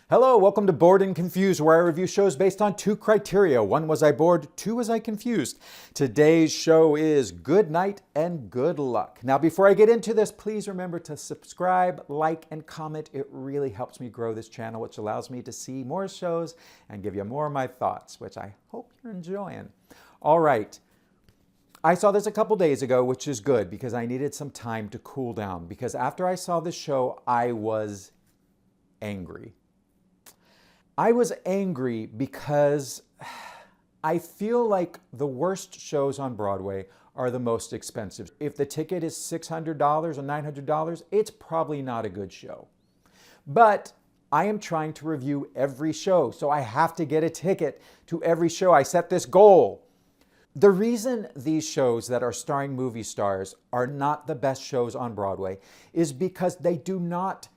Hello, welcome to Bored and Confused, where I review shows based on two criteria. One, was I bored? Two, was I confused? Today's show is Good Night and Good Luck. Now, before I get into this, please remember to subscribe, like, and comment. It really helps me grow this channel, which allows me to see more shows and give you more of my thoughts, which I hope you're enjoying. All right. I saw this a couple days ago, which is good because I needed some time to cool down. Because after I saw this show, I was angry. I was angry because I feel like the worst shows on Broadway are the most expensive. If the ticket is $600 or $900, it's probably not a good show. But I am trying to review every show, so I have to get a ticket to every show. I set this goal. The reason these shows that are starring movie stars are not the best shows on Broadway is because they do not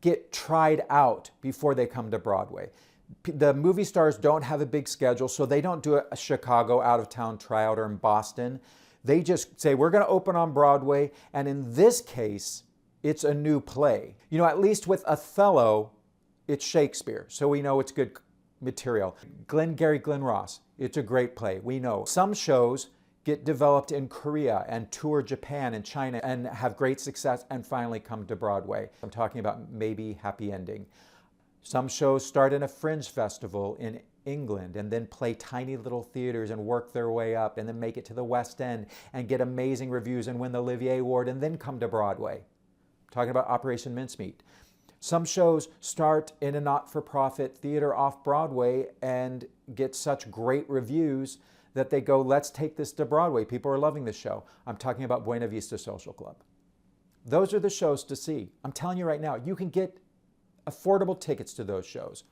get tried out before they come to Broadway. The movie stars don't have a big schedule, so they don't do a Chicago out-of-town tryout or in Boston. They just say, we're going to open on Broadway, and in this case, it's a new play. You know, at least with Othello, it's Shakespeare, so we know it's good material. Glengarry Glen Ross, it's a great play, we know. Some shows get developed in Korea and tour Japan and China and have great success and finally come to Broadway. I'm talking about maybe Happy Ending. Some shows start in a fringe festival in England and then play tiny little theaters and work their way up and then make it to the West End and get amazing reviews and win the Olivier Award and then come to Broadway. I'm talking about Operation Mincemeat. Some shows start in a not-for-profit theater off Broadway and get such great reviews that they go, let's take this to Broadway. People are loving this show. I'm talking about Buena Vista Social Club. Those are the shows to see. I'm telling you right now, you can get affordable tickets to those shows.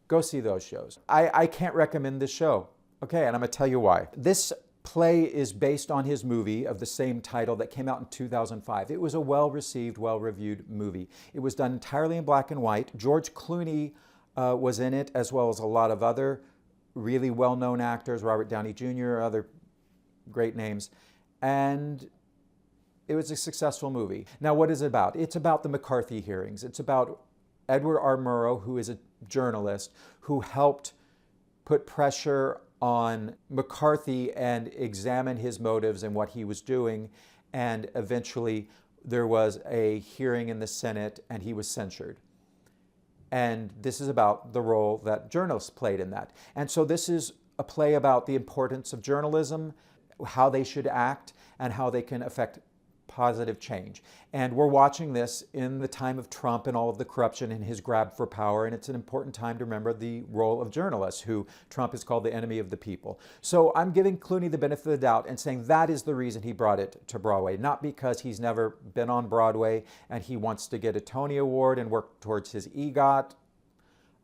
Go see those shows. I can't recommend this show. Okay, and I'm gonna tell you why. This play is based on his movie of the same title that came out in 2005. It was a well-received, well-reviewed movie. It was done entirely in black and white. George Clooney was in it, as well as a lot of other really well-known actors, Robert Downey Jr., other great names, and it was a successful movie. Now, what is it about? It's about the McCarthy hearings. It's about Edward R. Murrow, who is a journalist, who helped put pressure on McCarthy and examine his motives and what he was doing, and eventually there was a hearing in the Senate and he was censured. And this is about the role that journalists played in that. And so this is a play about the importance of journalism, how they should act, and how they can affect positive change. And we're watching this in the time of Trump and all of the corruption and his grab for power. And it's an important time to remember the role of journalists, who Trump has called the enemy of the people. So I'm giving Clooney the benefit of the doubt and saying that is the reason he brought it to Broadway, not because he's never been on Broadway and he wants to get a Tony Award and work towards his EGOT,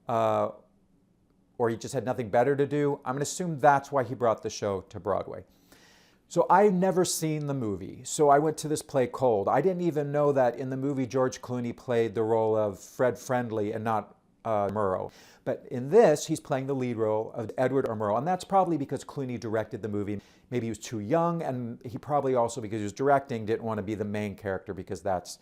or he just had nothing better to do. I'm going to assume that's why he brought the show to Broadway. So I've never seen the movie, so I went to this play cold. I didn't even know that in the movie George Clooney played the role of Fred Friendly and not Murrow. But in this, he's playing the lead role of Edward R. Murrow, and that's probably because Clooney directed the movie. Maybe he was too young, and he probably also, because he was directing, didn't want to be the main character because that's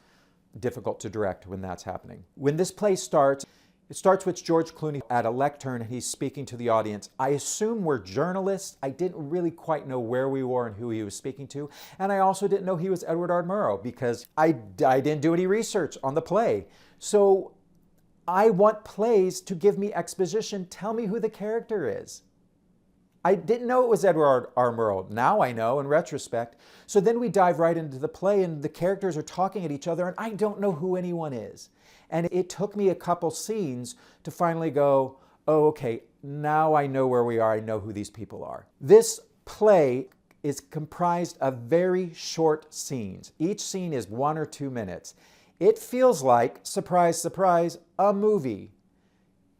difficult to direct when that's happening. When this play starts, it starts with George Clooney at a lectern and he's speaking to the audience. I assume we're journalists. I didn't really quite know where we were and who he was speaking to. And I also didn't know he was Edward R. Murrow because I didn't do any research on the play. So I want plays to give me exposition. Tell me who the character is. I didn't know it was Edward R. Murrow. Now I know in retrospect. So then we dive right into the play and the characters are talking at each other and I don't know who anyone is. And it took me a couple scenes to finally go, oh, okay, now I know where we are. I know who these people are. This play is comprised of very short scenes. Each scene is 1 or 2 minutes. It feels like, surprise, surprise, a movie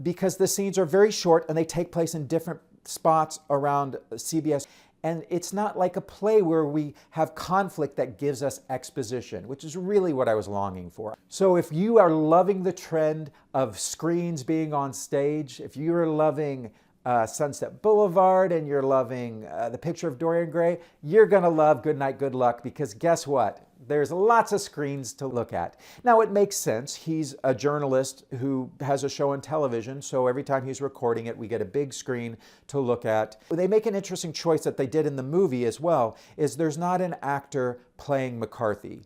because the scenes are very short and they take place in different spots around CBS. And it's not like a play where we have conflict that gives us exposition, which is really what I was longing for. So if you are loving the trend of screens being on stage, if you're loving Sunset Boulevard and you're loving The Picture of Dorian Gray, you're gonna love Good Night, Good Luck, because guess what? There's lots of screens to look at. Now, it makes sense. He's a journalist who has a show on television, so every time he's recording it, we get a big screen to look at. They make an interesting choice that they did in the movie as well, is there's not an actor playing McCarthy.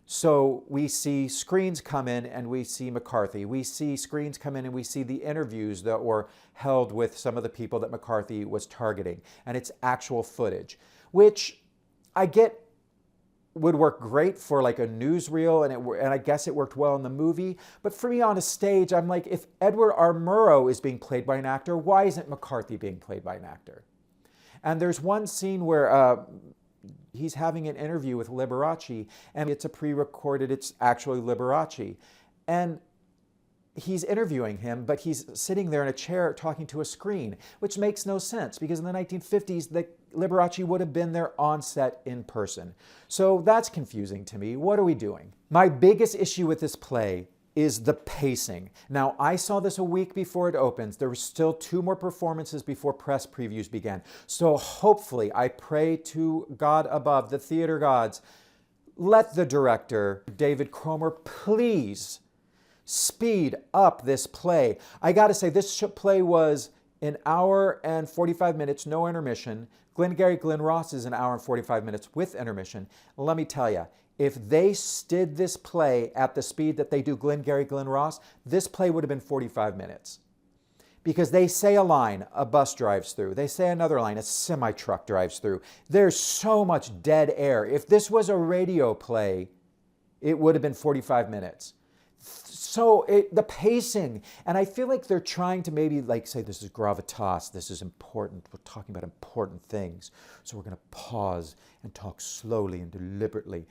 So we see screens come in and we see McCarthy. We see screens come in and we see the interviews that were held with some of the people that McCarthy was targeting. And it's actual footage, which I get would work great for like a newsreel, and I guess it worked well in the movie. But for me on a stage, I'm like, if Edward R. Murrow is being played by an actor, why isn't McCarthy being played by an actor? And there's one scene where he's having an interview with Liberace, and it's a pre-recorded, it's actually Liberace. And he's interviewing him, but he's sitting there in a chair talking to a screen, which makes no sense because in the 1950s, Liberace would have been there on set in person. So that's confusing to me. What are we doing? My biggest issue with this play is the pacing. Now, I saw this a week before it opens. There were still 2 more performances before press previews began. So hopefully, I pray to God above, the theater gods, let the director, David Cromer, please speed up this play. I gotta say, this play was an hour and 45 minutes, no intermission. Glengarry Glen Ross is an hour and 45 minutes with intermission. Let me tell you, if they did this play at the speed that they do Glengarry Glen Ross, this play would have been 45 minutes. Because they say a line, a bus drives through. They say another line, a semi-truck drives through. There's so much dead air. If this was a radio play, it would have been 45 minutes. So the pacing, and I feel like they're trying to maybe like say this is gravitas, this is important, we're talking about important things. So we're gonna pause and talk slowly and deliberately.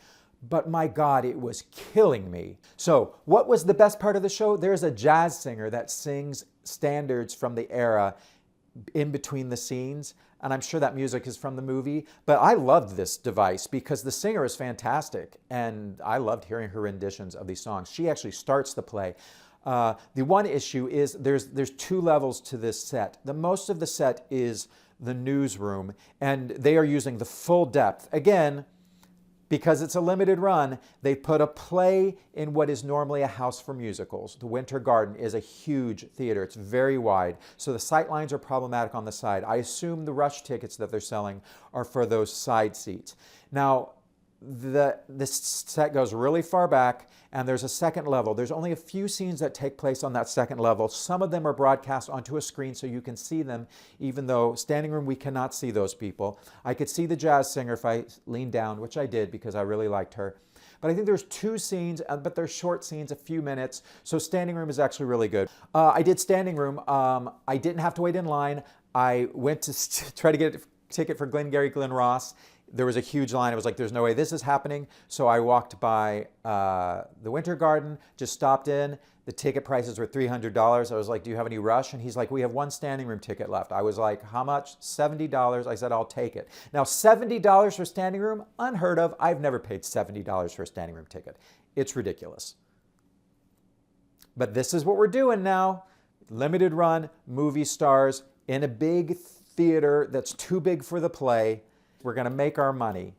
But my God, it was killing me. So what was the best part of the show? There's a jazz singer that sings standards from the era in between the scenes. And I'm sure that music is from the movie. But I loved this device because the singer is fantastic. And I loved hearing her renditions of these songs. She actually starts the play. The one issue is there's 2 levels to this set. The most of the set is the newsroom. And they are using the full depth. Again, because it's a limited run, they put a play in what is normally a house for musicals. The Winter Garden is a huge theater. It's very wide. So the sight lines are problematic on the side. I assume the rush tickets that they're selling are for those side seats. Now, this set goes really far back, and there's a second level. There's only a few scenes that take place on that second level. Some of them are broadcast onto a screen so you can see them, even though standing room, we cannot see those people. I could see the jazz singer if I leaned down, which I did because I really liked her. But I think there's 2 scenes, but they're short scenes, a few minutes. So standing room is actually really good. I did standing room. I didn't have to wait in line. I went to try to get a ticket for Glengarry Glen Ross. There was a huge line. I was like, there's no way this is happening. So I walked by the Winter Garden, just stopped in. The ticket prices were $300. I was like, do you have any rush? And he's like, we have 1 standing room ticket left. I was like, how much? $70. I said, I'll take it. Now, $70 for standing room, unheard of. I've never paid $70 for a standing room ticket. It's ridiculous. But this is what we're doing now. Limited run, movie stars in a big theater that's too big for the play. We're going to make our money.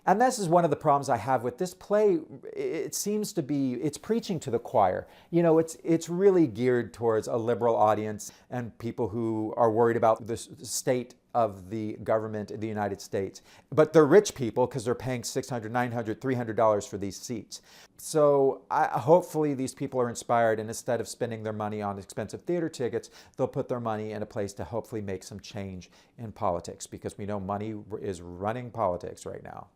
And this is one of the problems I have with this play. It seems to be, it's preaching to the choir. You know, it's really geared towards a liberal audience and people who are worried about the state of the government in the United States. But they're rich people because they're paying $600, $900, $300 for these seats. So hopefully these people are inspired, and instead of spending their money on expensive theater tickets, they'll put their money in a place to hopefully make some change in politics, because we know money is running politics right now.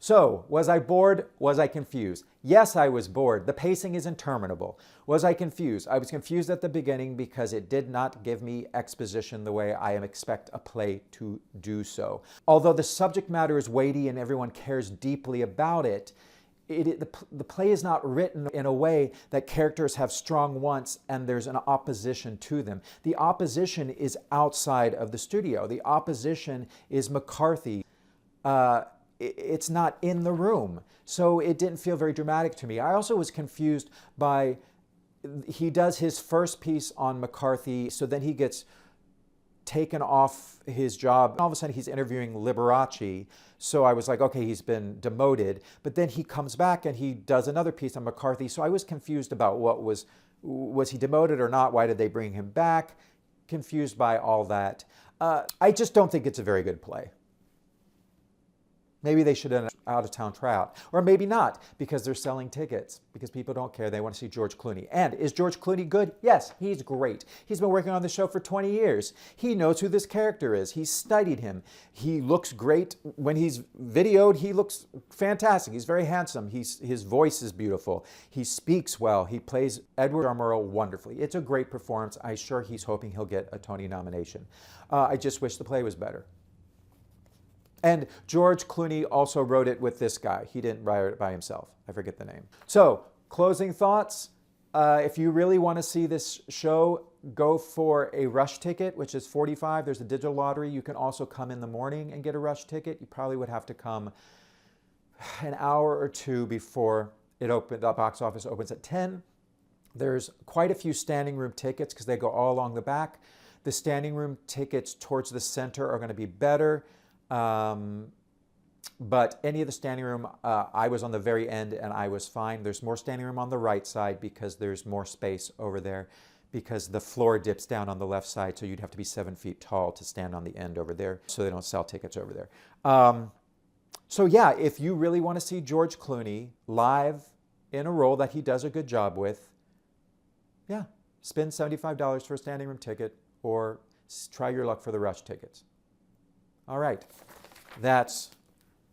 So, was I bored? Was I confused? Yes, I was bored. The pacing is interminable. Was I confused? I was confused at the beginning because it did not give me exposition the way I expect a play to do so. Although the subject matter is weighty and everyone cares deeply about it, the play is not written in a way that characters have strong wants and there's an opposition to them. The opposition is outside of the studio. The opposition is McCarthy. It's not in the room. So it didn't feel very dramatic to me. I also was confused by, he does his first piece on McCarthy, so then he gets taken off his job. All of a sudden he's interviewing Liberace. So I was like, okay, he's been demoted. But then he comes back and he does another piece on McCarthy. So I was confused about was he demoted or not? Why did they bring him back? Confused by all that. I just don't think it's a very good play. Maybe they should have an out-of-town tryout. Or maybe not, because they're selling tickets, because people don't care. They want to see George Clooney. And is George Clooney good? Yes, he's great. He's been working on the show for 20 years. He knows who this character is. He's studied him. He looks great. When he's videoed, he looks fantastic. He's very handsome. His voice is beautiful. He speaks well. He plays Edward R. Murrow wonderfully. It's a great performance. I'm sure he's hoping he'll get a Tony nomination. I just wish the play was better. And George Clooney also wrote it with this guy. He didn't write it by himself. I forget the name. So, closing thoughts. If you really want to see this show, go for a rush ticket, which is $45. There's a digital lottery. You can also come in the morning and get a rush ticket. You probably would have to come an hour or two before the box office opens at 10. There's quite a few standing room tickets because they go all along the back. The standing room tickets towards the center are going to be better. But any of the standing room, I was on the very end and I was fine. There's more standing room on the right side because there's more space over there, because the floor dips down on the left side, so you'd have to be 7 feet tall to stand on the end over there, so they don't sell tickets over there. So yeah, if you really want to see George Clooney live in a role that he does a good job with, yeah, spend $75 for a standing room ticket or try your luck for the rush tickets. All right, that's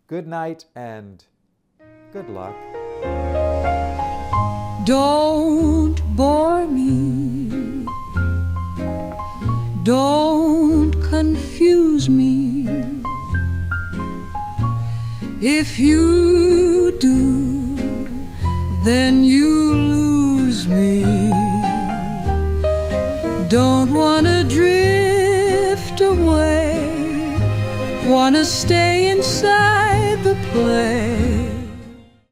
good night and good luck. Don't bore me. Don't confuse me. If you do, then you lose me. Don't wanna drift away. Wanna stay inside the play.